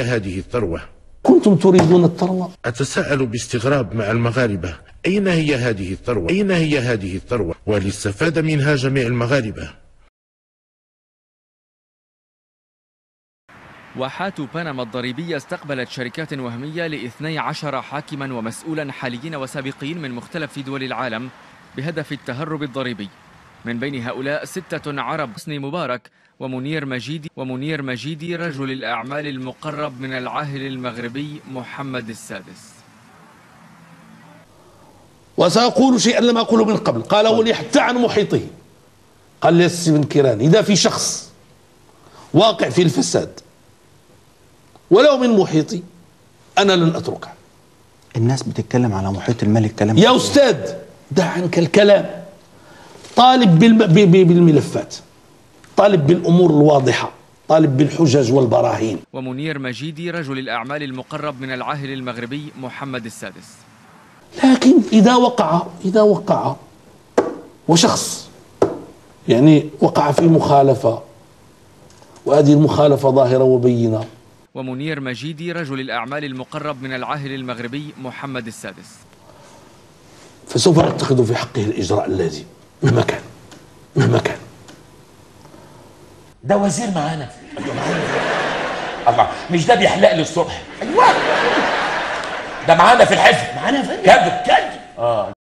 هذه الثروة؟ كنتم تريدون الثروة؟ أتساءل باستغراب مع المغاربة، أين هي هذه الثروة؟ أين هي هذه الثروة؟ وللسفادة منها جميع المغاربة. واحات بنما الضريبية استقبلت شركات وهمية ل12 حاكما ومسؤولا حاليين وسابقين من مختلف دول العالم بهدف التهرب الضريبي. من بين هؤلاء 6 عرب: حسني مبارك ومنير مجيدي رجل الأعمال المقرب من العاهل المغربي محمد السادس. وسأقول شيئا لم أقوله من قبل، قاله لي حتى عن محيطه. قال لي السي بن كيران، إذا في شخص واقع في الفساد ولو من محيطي أنا لن أتركه. الناس بتتكلم على محيط الملك كلام يا أستاذ دع عنك الكلام، طالب بالملفات، طالب بالأمور الواضحة، طالب بالحجج والبراهين. ومنير مجيدي رجل الأعمال المقرب من العاهل المغربي محمد السادس. لكن إذا وقع وشخص يعني وقع في مخالفة، وهذه المخالفة ظاهرة وبينة. ومنير مجيدي رجل الأعمال المقرب من العاهل المغربي محمد السادس. فسوف نتخذ في حقه الإجراء اللازم مهما كان. ده وزير معانا. الله، مش ده بيحلق لي الصبح؟ ايوه، ده معانا في الحزب. معانا في الحزب كده.